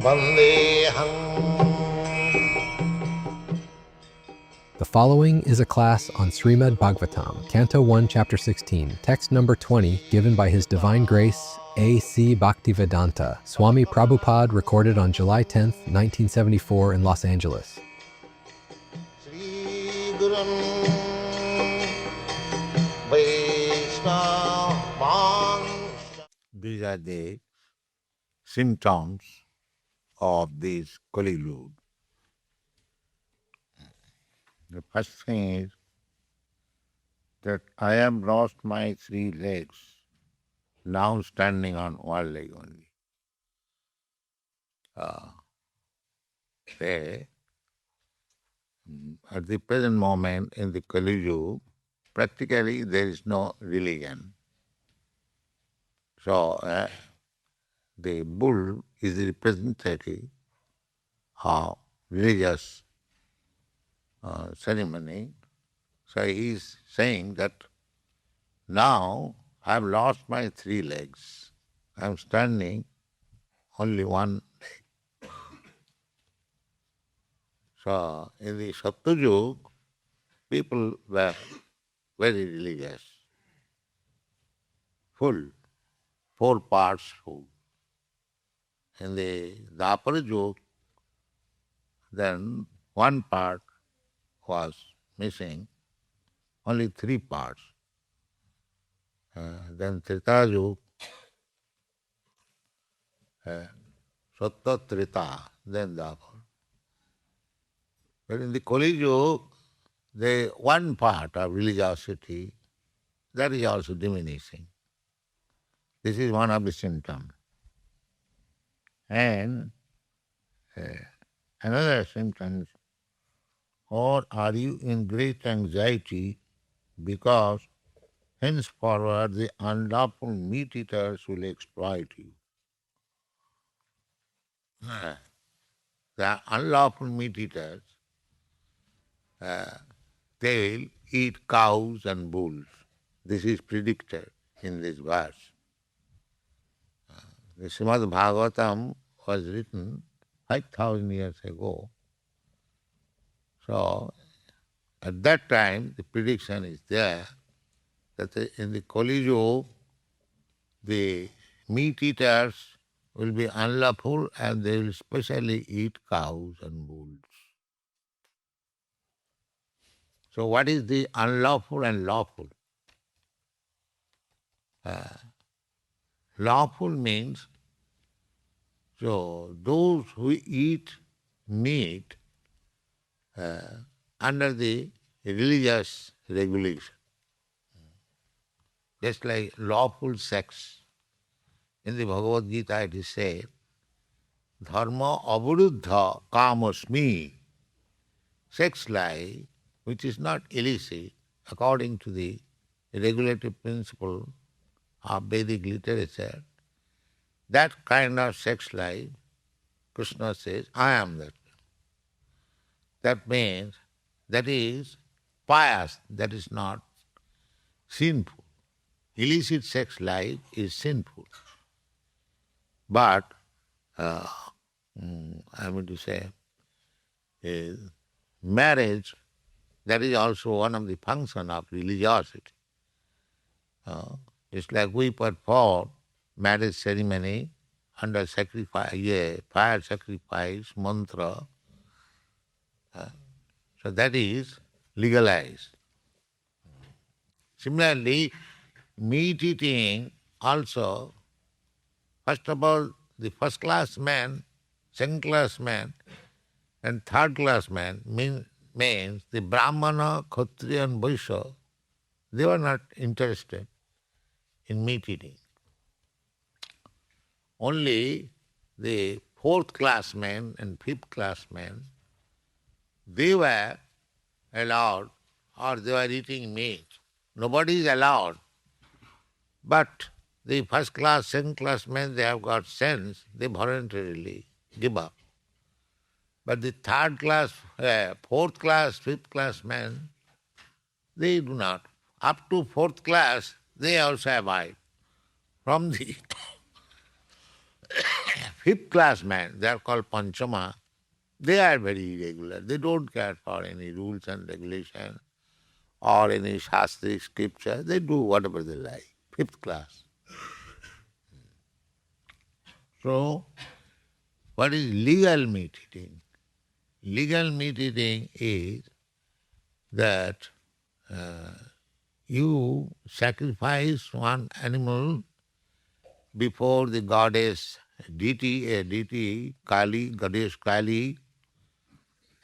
Vandeham. The following is a class on Srimad Bhagavatam, Canto 1, Chapter 16, text number 20, given by His Divine Grace, A.C. Bhaktivedanta, Swami Prabhupada, recorded on July 10th, 1974 in Los Angeles. Sri Gurun Vaishnava. These are the symptoms of this Kali-yuga. The first thing is that I have lost my 3 legs, now standing on 1 leg only. At the present moment in the Kali-yuga, practically there is no religion. So the bull is the representative of religious ceremony. So he is saying that now I have lost my 3 legs. I am standing only 1 leg. So in the Satyayuga, people were very religious, full, 4 parts full. In the Dwapara Yuga, then 1 part was missing, only 3 parts. Then Treta Yuga, Sattva Treta, then Dwapara. But in the Kali-yuga, the 1 part of religiosity, that is also diminishing. This is one of the symptoms. And another symptom is, or are you in great anxiety because henceforward the unlawful meat-eaters will exploit you? The unlawful meat-eaters, they will eat cows and bulls. This is predicted in this verse. The Srimad Bhagavatam was written 5,000 years ago. So at that time the prediction is there that in the Kali-yuga the meat-eaters will be unlawful and they will especially eat cows and bulls. So what is the unlawful and lawful? Lawful means, so those who eat meat under the religious regulation, just like lawful sex. In the Bhagavad Gita it is said, dharma avaruddha kamasmi, sex life which is not illicit according to the regulative principle of Vedic literature, that kind of sex life, Krishna says, I am that. That means that is pious, that is not sinful. Illicit sex life is sinful. But, I mean to say, marriage, that is also one of the functions of religiosity. It's like we perform marriage ceremony under sacrifice, fire sacrifice, mantra. So that is legalized. Similarly, meat eating also, first of all, the first class man, second class man, and third class man means the Brahmana, Kshatriya and Vaishya, they were not interested in meat eating. Only the 4th class men and 5th class men, they were allowed or they were eating meat. Nobody is allowed. But the first class, second class men, they have got sense, they voluntarily give up. But the 3rd class, 4th class, 5th class men, they do not. Up to 4th class, they also abide. From the fifth class men, they are called Panchama, they are very irregular. They don't care for any rules and regulation or any Shastri scripture. They do whatever they like. Fifth class. So, what is legal meat eating? Legal meat eating is that you sacrifice one animal before the goddess deity Kali, goddess Kali,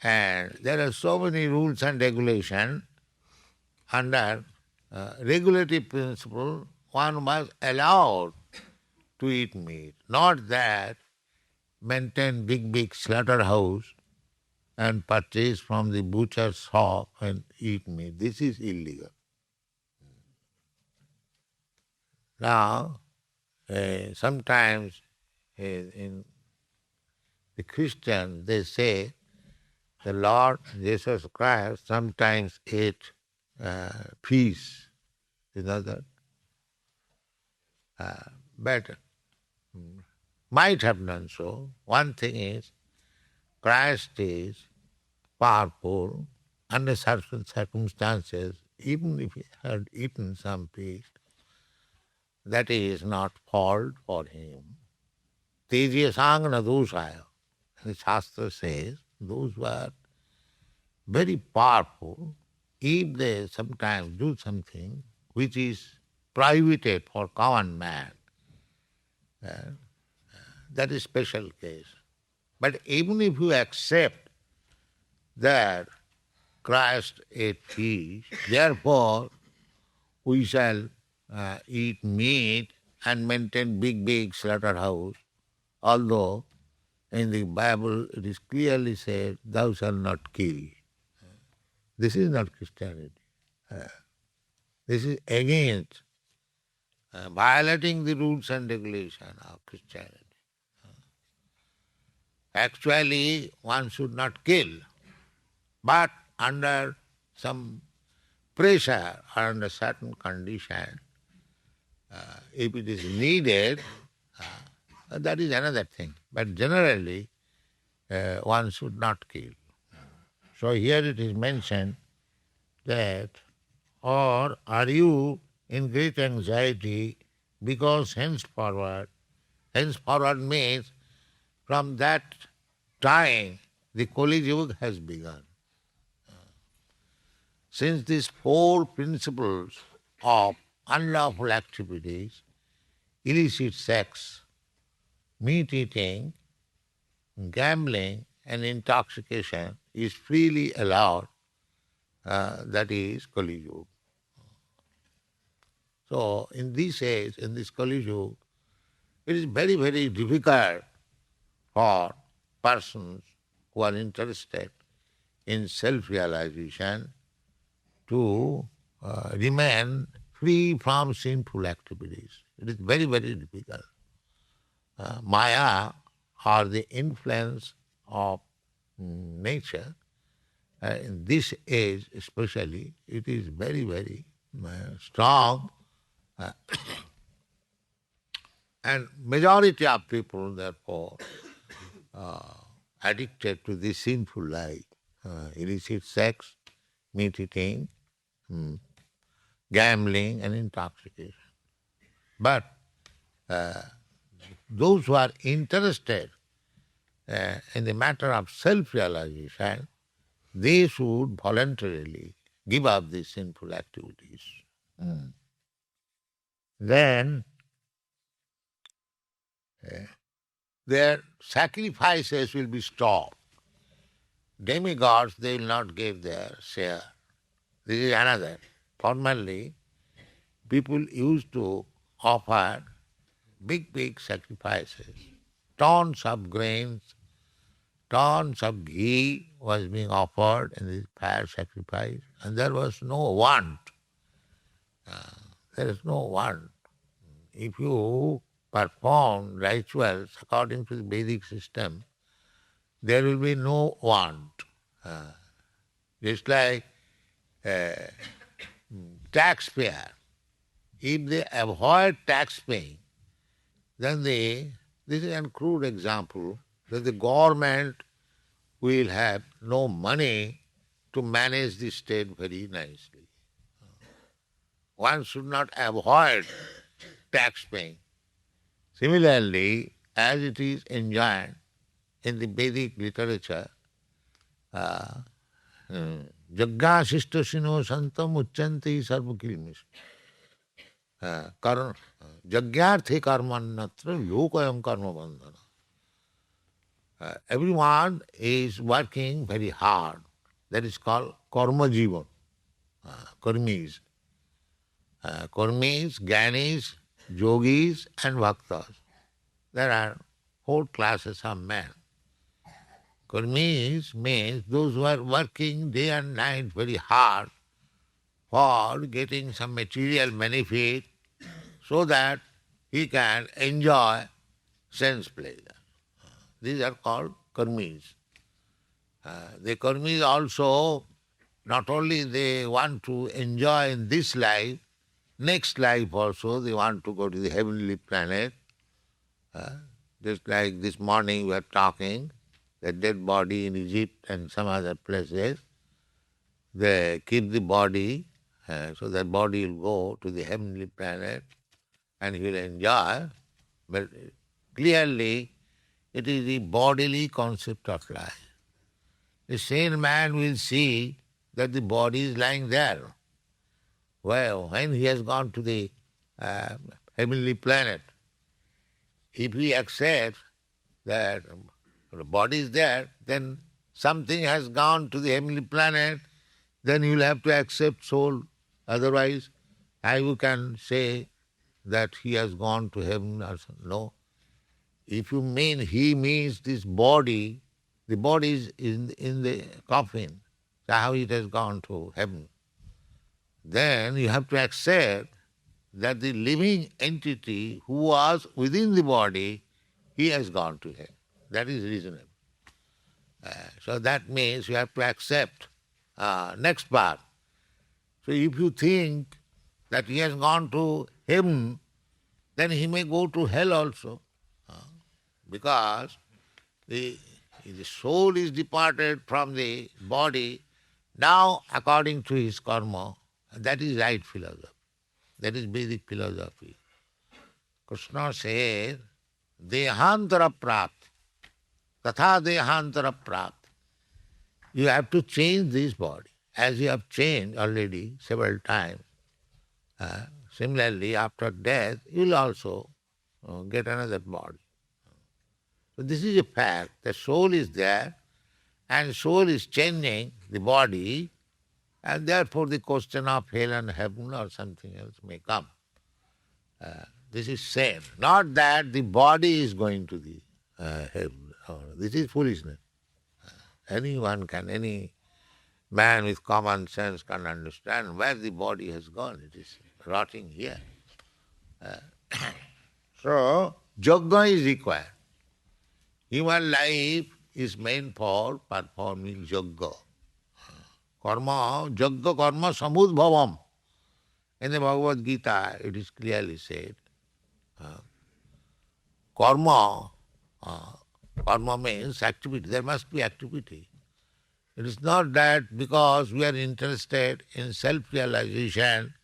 and there are so many rules and regulations. Under regulative principle, one must allow to eat meat, not that maintain big slaughterhouse and purchase from the butcher's shop and eat meat. This is illegal. Now, sometimes in the Christian, they say the Lord Jesus Christ sometimes ate fish, you know that. But might have done so. One thing is, Christ is powerful under certain circumstances. Even if he had eaten some fish, that is not fault for him. Tejya sangana dosaya. The Shastra says those who are very powerful, if they sometimes do something which is prohibited for common man, that is special case. But even if you accept that Christ ate fish, therefore we shall eat meat and maintain big slaughterhouse, although in the Bible it is clearly said, thou shalt not kill. This is not Christianity. This is against violating the rules and regulations of Christianity. Actually, one should not kill, but under some pressure or under certain condition, if it is needed, that is another thing. But generally, one should not kill. So here it is mentioned that, or are you in great anxiety because henceforward means from that time the Kali-yuga has begun. Since these four principles of unlawful activities, illicit sex, meat eating, gambling, and intoxication is freely allowed, that is Kali-yuga. So in this age, in this Kali-yuga, it is very difficult for persons who are interested in self-realization to remain free from sinful activities. It is very difficult. Maya, or the influence of nature, in this age especially, it is very strong, and majority of people, therefore, addicted to this sinful life, illicit sex, meat eating, gambling, and intoxication. But those who are interested in the matter of self-realization, they should voluntarily give up these sinful activities. Then their sacrifices will be stopped. Demigods, they will not give their share. This is another. Formerly, people used to offer big sacrifices. Tons of grains, tons of ghee was being offered in this fire sacrifice, and there was no want. There is no want. If you perform rituals according to the Vedic system, there will be no want. Just like taxpayer, if they avoid tax paying, then the This is a crude example that the government will have no money to manage the state very nicely. One should not avoid tax paying. Similarly, as it is enjoined in the Vedic literature, Jagga Shistasino Santam Uchanti Sarvakilmis. Jagyarthe karmannatra lokayam karma bandhana. Everyone is working very hard. That is called karma jivan, karmis. Karmis, jnanis, yogis and bhaktas. There are 4 classes of men. Karmis means those who are working day and night very hard for getting some material benefit so that he can enjoy sense pleasure. These are called karmis. The karmis also, not only they want to enjoy in this life, next life also they want to go to the heavenly planet. Just like this morning we are talking, the dead body in Egypt and some other places, they keep the body, so that body will go to the heavenly planet and he will enjoy. But clearly, it is the bodily concept of life. The sane man will see that the body is lying there. Well, when he has gone to the heavenly planet, if he accepts that the body is there, then something has gone to the heavenly planet, then you will have to accept soul. Otherwise, how you can say that he has gone to heaven or something? No. If you mean he means this body, the body is in the coffin, so how it has gone to heaven? Then you have to accept that the living entity who was within the body, he has gone to heaven. That is reasonable. So that means you have to accept next part. So if you think that he has gone to heaven, then he may go to hell also. Because the soul is departed from the body, now according to his karma, that is right philosophy. That is Vedic philosophy. Krishna says, Dehantara prapt, katha dehantara prapt. You have to change this body, as you have changed already several times. Similarly, after death, you will also get another body. So this is a fact. The soul is there, and soul is changing the body, and therefore the question of hell and heaven or something else may come. This is same. Not that the body is going to the heaven. This is foolishness. Anyone can, any man with common sense can understand where the body has gone. It is rotting here. So, yajna is required. Human life is meant for performing yajna. Karma, yajna karma samudbhavam. In the Bhagavad Gita, it is clearly said, karma, karma means activity. There must be activity. It is not that because we are interested in self-realization,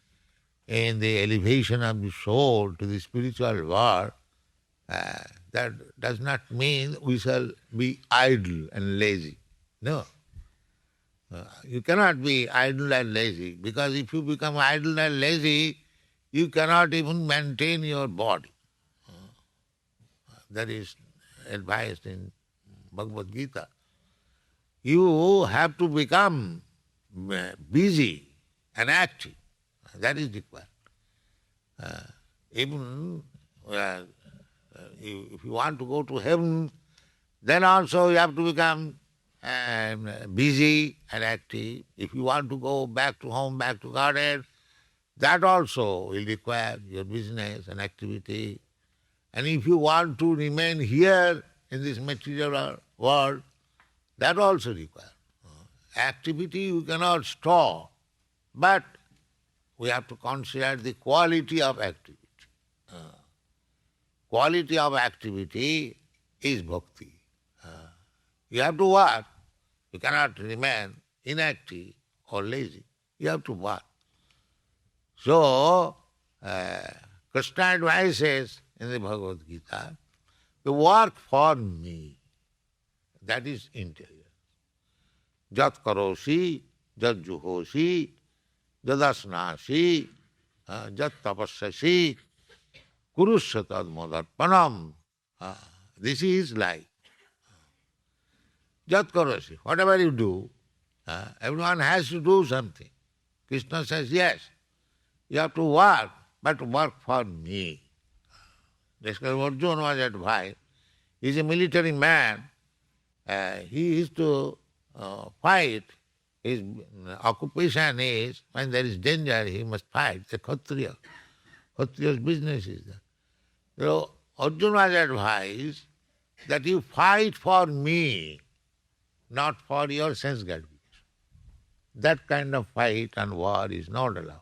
in the elevation of the soul to the spiritual world, that does not mean we shall be idle and lazy. No. You cannot be idle and lazy, because if you become idle and lazy, you cannot even maintain your body. That is advised in Bhagavad Gita. You have to become busy and active. That is required. Even if you want to go to heaven, then also you have to become busy and active. If you want to go back to home, back to garden, that also will require your business and activity. And if you want to remain here in this material world, that also requires. Activity you cannot store, but we have to consider the quality of activity. quality of activity is bhakti. You have to work. You cannot remain inactive or lazy. You have to work. So, Krishna advises in the Bhagavad Gita, to work for me. That is intelligence. Jat karosi, jat juhosi, jadasnasi, jat tapassasi, kurusya tad modarpanam. This is life. Jat karosi, whatever you do, everyone has to do something. Krishna says, yes, you have to work, but work for me. That's why Arjuna was advised. He's a military man. He is to fight. His occupation is, when there is danger, he must fight. It's a Kshatriya. Kshatriya's business is that. So Arjuna was advised that you fight for me, not for your sense gratification. That kind of fight and war is not allowed.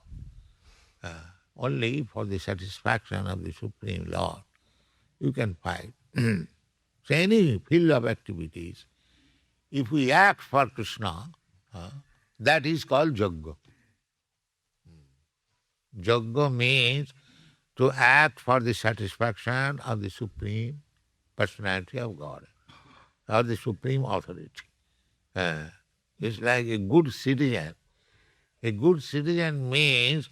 Only for the satisfaction of the Supreme Lord you can fight. So any field of activities, if we act for Krishna, that is called Yajna. Yajna means to act for the satisfaction of the Supreme Personality of God, or the Supreme Authority. It's like a good citizen. A good citizen means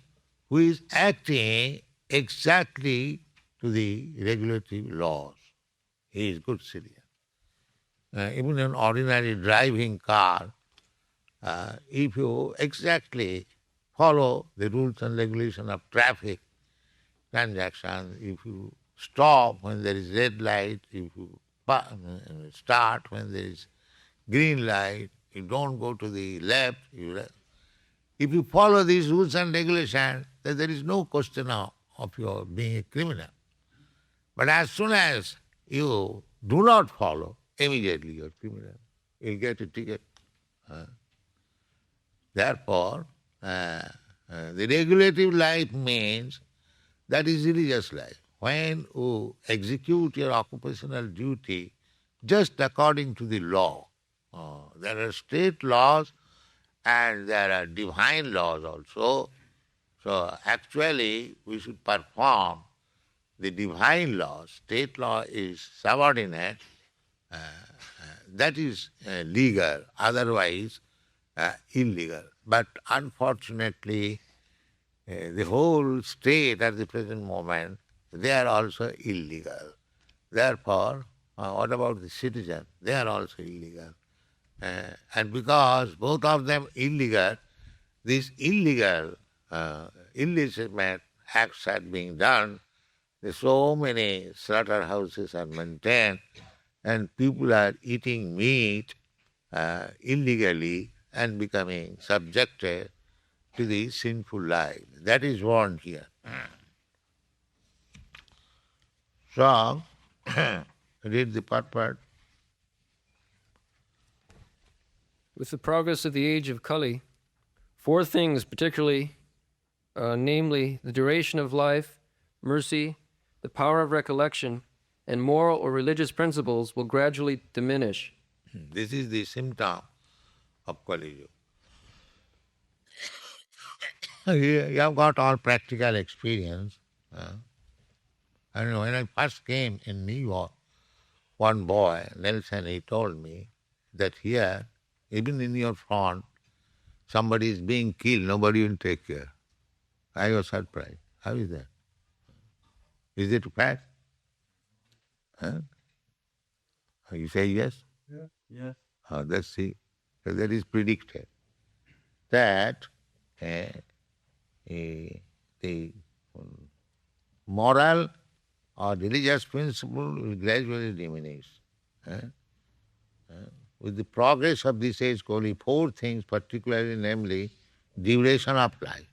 who is acting exactly to the regulatory laws. He is good citizen. Even an ordinary driving car, if you exactly follow the rules and regulations of traffic transaction, if you stop when there is red light, if you start when there is green light, you don't go to the left. If you follow these rules and regulations, then there is no question of your being a criminal. But as soon as you do not follow, immediately you are criminal. You get a ticket. Therefore, the regulative life means that is religious life. When you execute your occupational duty just according to the law, there are state laws and there are divine laws also. So actually we should perform the divine law. State law is subordinate. That is legal, otherwise illegal. But unfortunately, the whole state at the present moment, they are also illegal. Therefore, what about the citizen? They are also illegal. And because both of them illegal, these illegal, illegitimate acts are being done. There's so many slaughterhouses are maintained, and people are eating meat illegally and becoming subjected to the sinful life. That is warned here. So, read the purport. With the progress of the age of Kali, four things particularly, namely the duration of life, mercy, the power of recollection, and moral or religious principles will gradually diminish. This is the symptom of Kali-yuga. You have got all practical experience. And when I first came in New York, one boy, Nelson, he told me that here, even in your front, somebody is being killed, nobody will take care. I was surprised. How is that? Is it fact? Huh? You say yes? Yeah. Yes. That's it. So that is predicted. That the moral or religious principle will gradually diminish. With the progress of this age, only four things particularly, namely duration of life.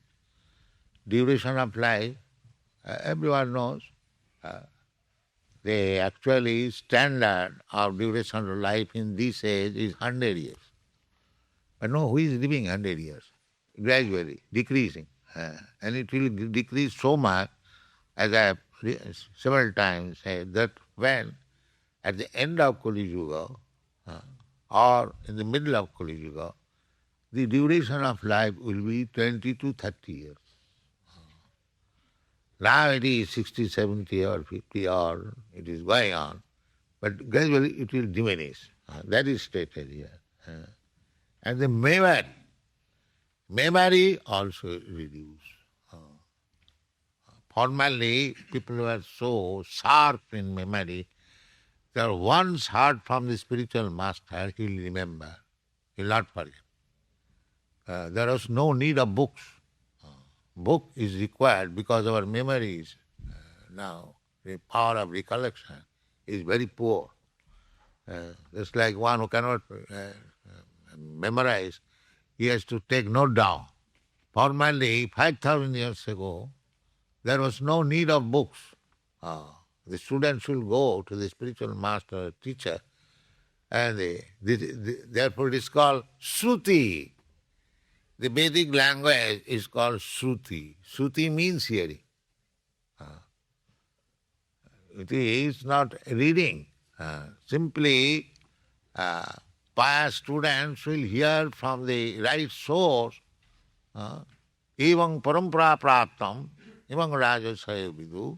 Duration of life, everyone knows. The actually standard of duration of life in this age is 100 years. But no, who is living 100 years? Gradually, decreasing. And it will decrease so much, as I have several times said that when at the end of Kali-yuga or in the middle of Kali-yuga, the duration of life will be 20 to 30 years. Now it is 60, 70 or 50 or it is going on, but gradually it will diminish. That is stated here. And the memory also reduce. Formerly, people were so sharp in memory that once heard from the spiritual master, he will remember, he will not forget. There was no need of books. Book is required because our memory is now, the power of recollection is very poor. Just like one who cannot memorize, he has to take note down. Formerly, 5,000 years ago, there was no need of books. The students will go to the spiritual master, teacher, and therefore it is called Shruti. The Vedic language is called Shruti. Shruti means hearing. It is not reading. Simply, pious students will hear from the right source. Evang parampara praptam, evang rajasaya vidu.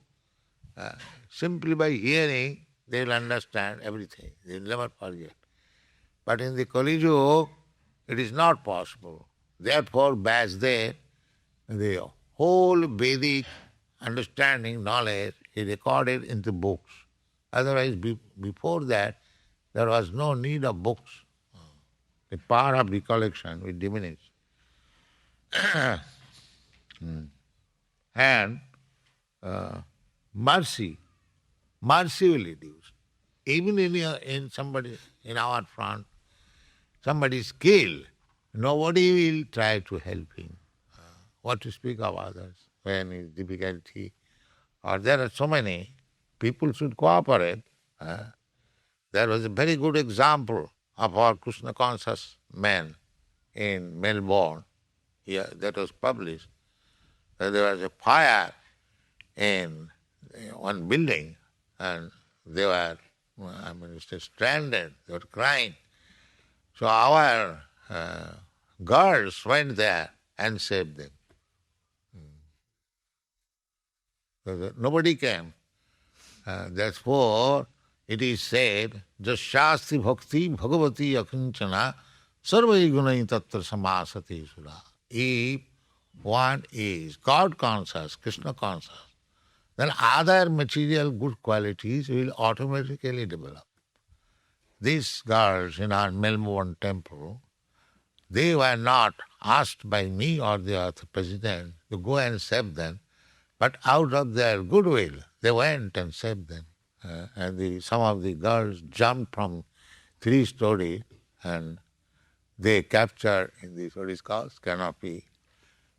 Simply by hearing, they will understand everything. They will never forget. But in the Kali-yuga, it is not possible. Therefore, back there, the whole Vedic understanding, knowledge is recorded in the books. Otherwise, before that, there was no need of books. The power of recollection will diminish. And mercy will reduce. Even in somebody in our front, somebody is killed, nobody will try to help him. What to speak of others when is difficulty? Or there are so many, people should cooperate. There was a very good example of our Krishna conscious man in Melbourne. Here, that was published. There was a fire in one building, and they were, stranded. They were crying. So our girls went there and saved them. So nobody came. Therefore, it is said, Jasyasti bhakti bhagavati akinchana sarvai gunai tatra samasati sura. If one is God conscious, Krishna conscious, then other material good qualities will automatically develop. These girls in our Melbourne temple, they were not asked by me or the other president to go and save them, but out of their goodwill, they went and saved them. And some of the girls jumped from 3 stories and they captured in this, what is called, canopy.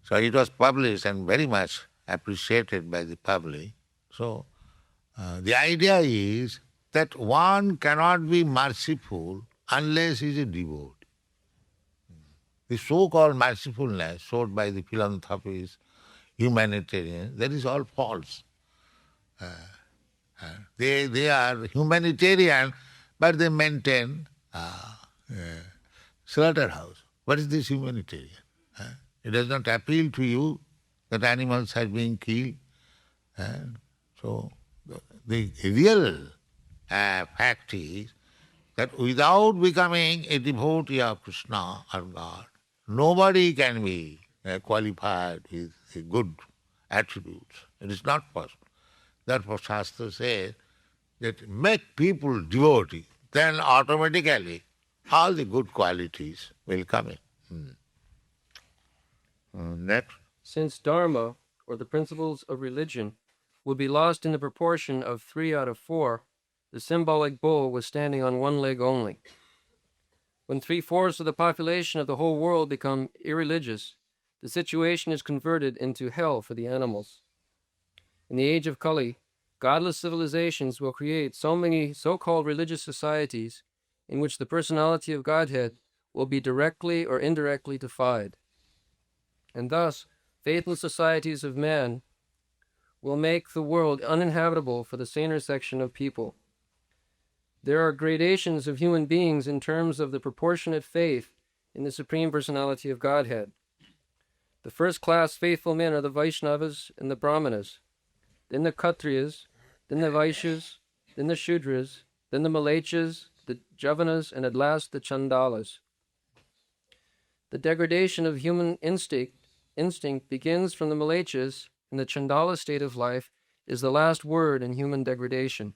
So it was published and very much appreciated by the public. So the idea is that one cannot be merciful unless he is a devotee. The so-called mercifulness showed by the philanthropists, humanitarians, that is all false. They are humanitarian, but they maintain slaughterhouse. What is this humanitarian? It does not appeal to you that animals are being killed. So the real fact is that without becoming a devotee of Krishna or God, nobody can be qualified with good attributes. It is not possible. Therefore, Shastra says that make people devotee, then automatically all the good qualities will come in. Next. Since Dharma, or the principles of religion, would be lost in the proportion of 3 out of 4, the symbolic bull was standing on one leg only. When 3/4 of the population of the whole world become irreligious, the situation is converted into hell for the animals. In the age of Kali, godless civilizations will create so many so-called religious societies in which the personality of Godhead will be directly or indirectly defied. And thus, faithless societies of man will make the world uninhabitable for the saner section of people. There are gradations of human beings in terms of the proportionate faith in the Supreme Personality of Godhead. The first-class faithful men are the Vaishnavas and the Brahmanas, then the Kshatriyas, then the Vaishyas, then the Shudras, then the Malechas, the Javanas, and at last the Chandalas. The degradation of human instinct begins from the Malechas, and the Chandala state of life is the last word in human degradation.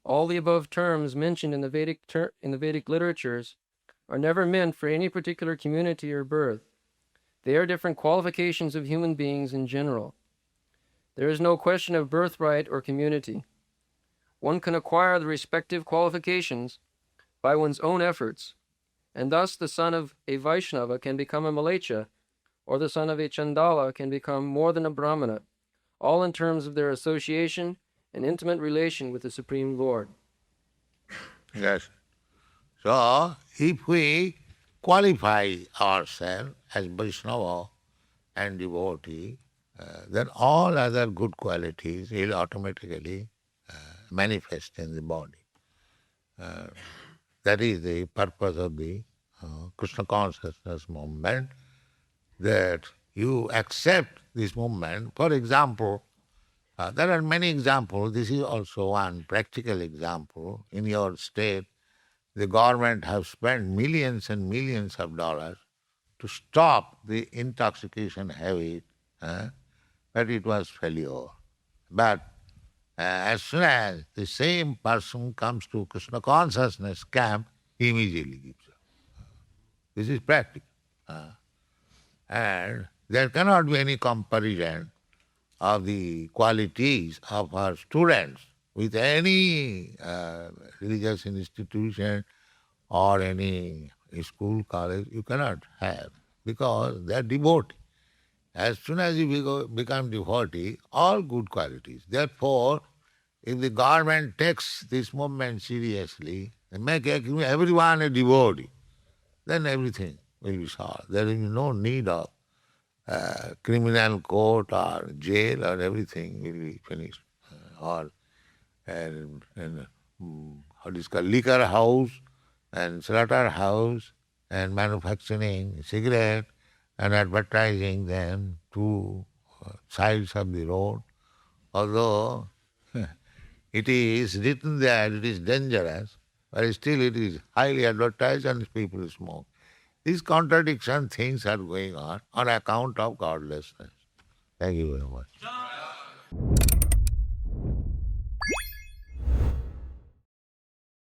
All the above terms mentioned in the Vedic literatures are never meant for any particular community or birth. They are different qualifications of human beings in general. There is no question of birthright or community. One can acquire the respective qualifications by one's own efforts, and thus the son of a Vaishnava can become a Malecha, or the son of a Chandala can become more than a Brahmana, all in terms of their association and intimate relation with the Supreme Lord. Yes. So, if we qualify ourselves as Vaishnava and devotee, then all other good qualities will automatically manifest in the body. That is the purpose of the Krishna consciousness movement, that you accept this movement. For example, there are many examples. This is also one practical example. In your state, the government has spent millions and millions of dollars to stop the intoxication habit, but it was failure. But as soon as the same person comes to Krishna consciousness camp, he immediately gives up. This is practical. And there cannot be any comparison of the qualities of our students with any religious institution or any school, college. You cannot have, because they are devotee. As soon as you become devotee, all good qualities. Therefore, if the government takes this movement seriously and make everyone a devotee, then everything will be solved. There is no need of criminal court or jail, or everything will be finished. What is called liquor house and slaughterhouse and manufacturing cigarette and advertising them to sides of the road. Although it is written there it is dangerous, but still it is highly advertised and people smoke. These contradiction things are going on account of godlessness. Thank you very much.